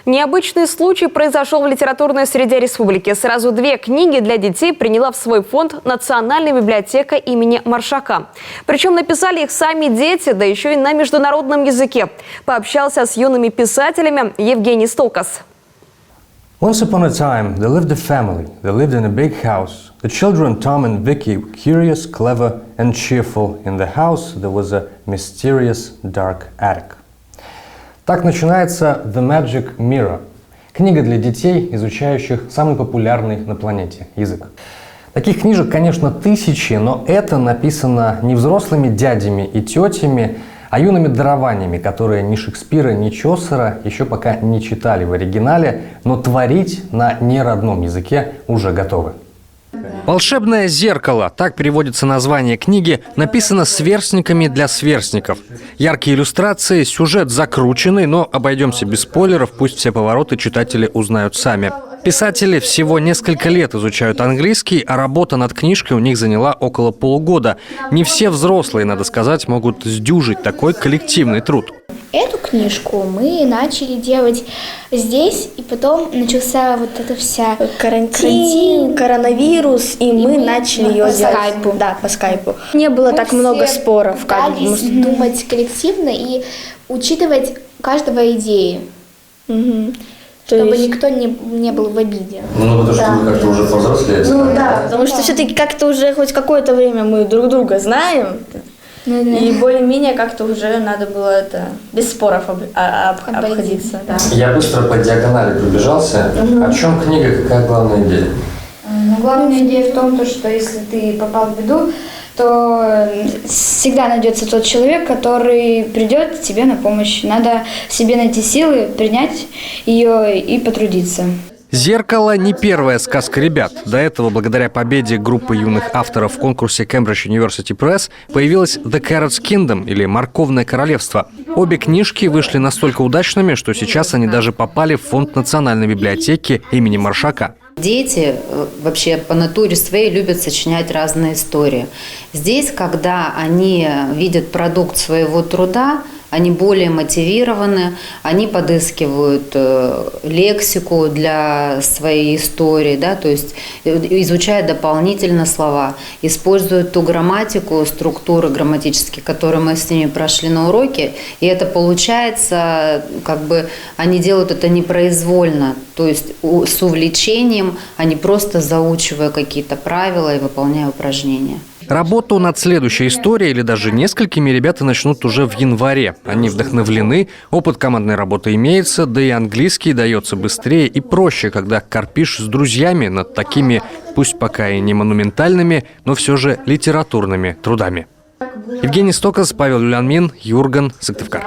Необычный случай произошел в литературной среде республики. Сразу 2 книги для детей приняла в свой фонд Национальная библиотека имени Маршака. Причем написали их сами дети, да еще и на международном языке. Пообщался с юными писателями Евгений Стокас. Once upon a time, there lived a family. They lived in a big house. The children, Tom and Vicky, were curious, clever and cheerful. In the house there was a mysterious dark attic. Так начинается The Magic Mirror. Книга для детей, изучающих самый популярный на планете язык. Таких книжек, конечно, тысячи, но это написано не взрослыми дядями и тетями, а юными дарованиями, которые ни Шекспира, ни Чосера еще пока не читали в оригинале, но творить на неродном языке уже готовы. «Волшебное зеркало» – так переводится название книги, написано сверстниками для сверстников. Яркие иллюстрации, сюжет закрученный, но обойдемся без спойлеров, пусть все повороты читатели узнают сами. Писатели всего несколько лет изучают английский, а работа над книжкой у них заняла около полугода. Не все взрослые, надо сказать, могут сдюжить такой коллективный труд. Эту книжку мы начали делать здесь, и потом начался вот эта вся карантин, коронавирус, и мы начали ее делать. Скайпу. Да, по скайпу. Не было так много споров. Пытались думать коллективно и учитывать каждого идеи, чтобы никто не был в обиде. Ну, потому что вы как-то уже повзрослели. Ну да, потому что все-таки как-то уже хоть какое-то время мы друг друга знаем. И более-менее как-то уже надо было это без споров обходиться. Да. Я быстро по диагонали пробежался. О чем книга, какая главная идея? Главная идея в том, что если ты попал в беду, то всегда найдется тот человек, который придет тебе на помощь. Надо себе найти силы, принять ее и потрудиться. «Зеркало» не первая сказка ребят. До этого, благодаря победе группы юных авторов в конкурсе Cambridge University Press, появилась The Carrot's Kingdom, или «Морковное королевство». Обе книжки вышли настолько удачными, что сейчас они даже попали в фонд Национальной библиотеки имени Маршака. Дети вообще по натуре своей любят сочинять разные истории. Здесь, когда они видят продукт своего труда, они более мотивированы, они подыскивают лексику для своей истории, да, то есть изучают дополнительно слова, используют ту грамматику, структуры грамматические, которые мы с ними прошли на уроке, и это получается, как бы они делают это непроизвольно, то есть с увлечением, а не просто заучивая какие-то правила и выполняя упражнения. Работу над следующей историей или даже несколькими ребята начнут уже в январе. Они вдохновлены, опыт командной работы имеется, да и английский дается быстрее и проще, когда корпишь с друзьями над такими, пусть пока и не монументальными, но все же литературными трудами. Евгений Стокас, Павел Люлянмин, Юрган, Сыктывкар.